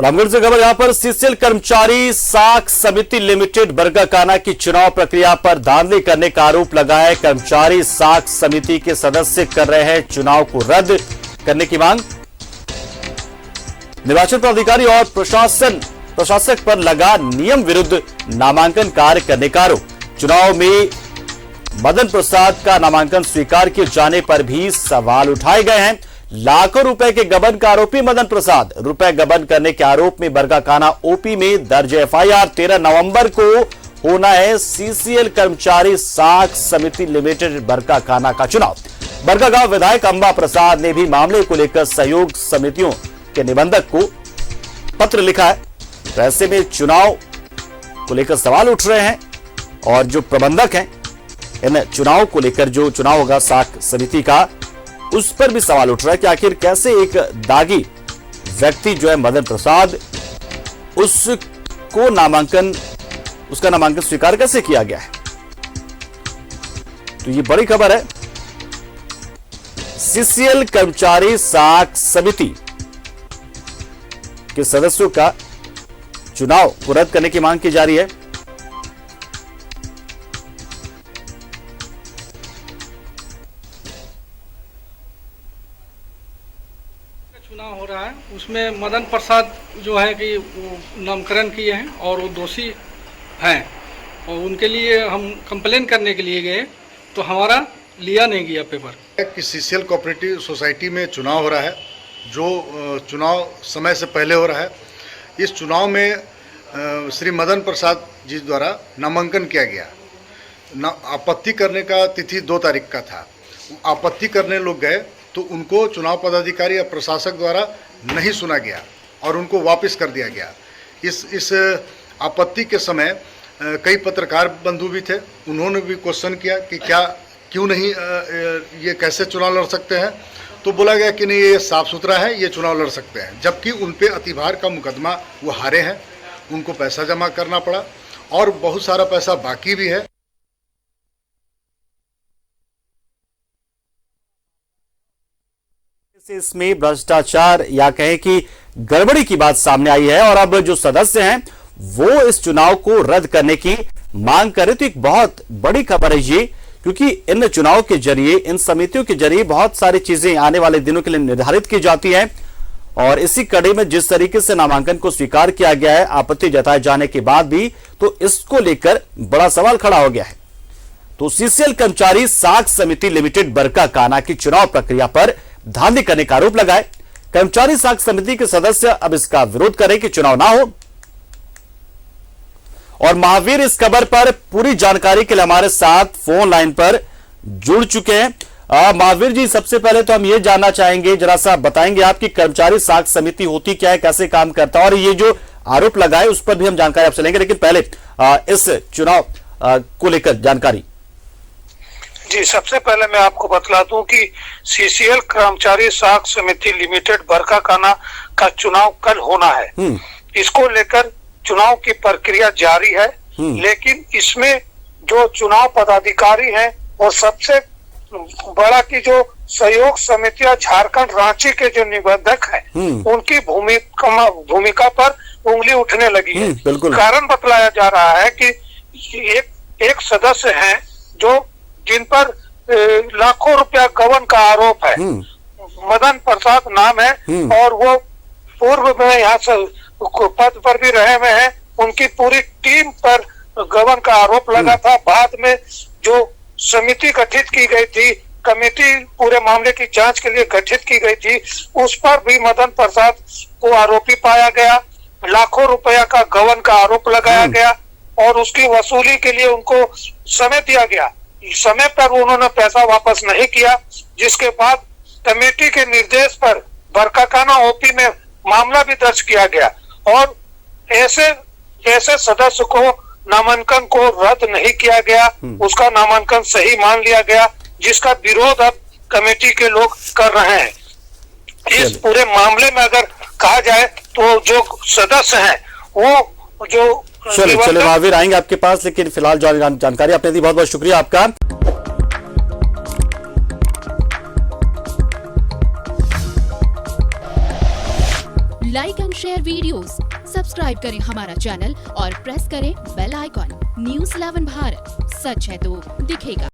रामगढ़ से खबर यहां पर सीसीएल कर्मचारी साख समिति लिमिटेड बरकाकाना की चुनाव प्रक्रिया पर धांधली करने का आरोप लगाए। कर्मचारी साख समिति के सदस्य कर रहे हैं चुनाव को रद्द करने की मांग। निर्वाचन पदाधिकारी और प्रशासक पर लगा नियम विरुद्ध नामांकन कार्य करने का आरोप। चुनाव में मदन प्रसाद का नामांकन स्वीकार किए जाने पर भी सवाल उठाए गए हैं। लाखों रुपए के गबन का आरोपी मदन प्रसाद। रुपए गबन करने के आरोप में बरकाकाना ओपी में दर्ज एफआईआर। 13 नवंबर को होना है सीसीएल कर्मचारी साख समिति लिमिटेड बरकाकाना का चुनाव। बरकागांव विधायक अंबा प्रसाद ने भी मामले को लेकर सहयोग समितियों के निबंधक को पत्र लिखा है। तो ऐसे में चुनाव को लेकर सवाल उठ रहे हैं और जो प्रबंधक हैं इन चुनाव को लेकर, जो चुनाव होगा साख समिति का, उस पर भी सवाल उठ रहा है कि आखिर कैसे एक दागी व्यक्ति जो है मदन प्रसाद, उसका नामांकन स्वीकार कैसे किया गया है। तो ये बड़ी खबर है। सीसीएल कर्मचारी साख समिति के सदस्यों का चुनाव को रद्द करने की मांग की जा रही है। चुनाव हो रहा है, उसमें मदन प्रसाद जो है कि नामकरण किए हैं और वो दोषी हैं और उनके लिए हम कंप्लेन करने के लिए गए तो हमारा लिया नहीं गया पेपर। कि सीसीएल कोऑपरेटिव सोसाइटी में चुनाव हो रहा है, जो चुनाव समय से पहले हो रहा है। इस चुनाव में श्री मदन प्रसाद जी द्वारा नामांकन किया गया। आपत्ति करने का तिथि 2 तारीख का था। आपत्ति करने लोग गए तो उनको चुनाव पदाधिकारी या प्रशासक द्वारा नहीं सुना गया और उनको वापस कर दिया गया। इस आपत्ति के समय कई पत्रकार बंधु भी थे, उन्होंने भी क्वेश्चन किया कि क्यों नहीं ये कैसे चुनाव लड़ सकते हैं। तो बोला गया कि नहीं, ये साफ सुथरा है, ये चुनाव लड़ सकते हैं। जबकि उन पे अतिभार का मुकदमा वो हारे हैं, उनको पैसा जमा करना पड़ा और बहुत सारा पैसा बाकी भी है। इसमें भ्रष्टाचार या कहें कि गड़बड़ी की बात सामने आई है और अब जो सदस्य हैं वो इस चुनाव को रद्द करने की मांग करें। तो एक बहुत बड़ी खबर है ये, क्योंकि इन चुनाव के जरिए, इन समितियों के जरिए बहुत सारी चीजें आने वाले दिनों के लिए निर्धारित की जाती हैं और इसी कड़ी में जिस तरीके से नामांकन को स्वीकार किया गया है, आपत्ति जताए जाने के बाद भी, तो इसको लेकर बड़ा सवाल खड़ा हो गया है। तो सीसीएल कर्मचारी साख समिति लिमिटेड बरकाकाना की चुनाव प्रक्रिया पर धांधली करने का आरोप लगाए। कर्मचारी साख समिति के सदस्य अब इसका विरोध करें कि चुनाव ना हो। और महावीर इस खबर पर पूरी जानकारी के लिए हमारे साथ फोन लाइन पर जुड़ चुके हैं। महावीर जी, सबसे पहले तो हम ये जानना चाहेंगे, जरा सा बताएंगे आप कि कर्मचारी साख समिति होती क्या है, कैसे काम करता है, और ये जो आरोप लगाए उस पर भी हम जानकारी आपसे लेंगे। लेकिन पहले इस चुनाव को लेकर जानकारी। जी, सबसे पहले मैं आपको बतला दूं कि सीसीएल कर्मचारी साख समिति लिमिटेड बरकाकाना का चुनाव कल होना है। इसको लेकर चुनाव की प्रक्रिया जारी है, लेकिन इसमें जो चुनाव पदाधिकारी हैं और सबसे बड़ा की जो सहयोग समितियां झारखंड रांची के जो निबंधक हैं, उनकी भूमिका पर उंगली उठने लगी है। कारण बतलाया जा रहा है कि एक सदस्य हैं जो जिन पर लाखों रुपया गबन का आरोप है। मदन प्रसाद नाम है और वो पूर्व में यहाँ से पद पर भी रहे हुए हैं। उनकी पूरी टीम पर गबन का आरोप लगा था। बाद में जो समिति गठित की गई थी, कमेटी पूरे मामले की जांच के लिए गठित की गई थी, उस पर भी मदन प्रसाद को आरोपी पाया गया। लाखों रुपया का गबन का आरोप लगाया गया और उसकी वसूली के लिए उनको समय दिया गया। समय पर उन्होंने पैसा वापस नहीं किया, जिसके बाद कमेटी के निर्देश पर बरकाकाना ओपी में मामला भी दर्ज किया गया और ऐसे सदस्य को नामांकन को रद्द नहीं किया गया, उसका नामांकन सही मान लिया गया, जिसका विरोध अब कमेटी के लोग कर रहे हैं। इस पूरे मामले में अगर कहा जाए तो जो सदस्य हैं वो जो चलिए महावीर आएंगे आपके पास, लेकिन फिलहाल जानकारी आपने दी, बहुत बहुत शुक्रिया आपका। Like and share videos, subscribe करें हमारा चैनल और प्रेस करें बेल आइकॉन। न्यूज़ 11 भारत, सच है तो दिखेगा।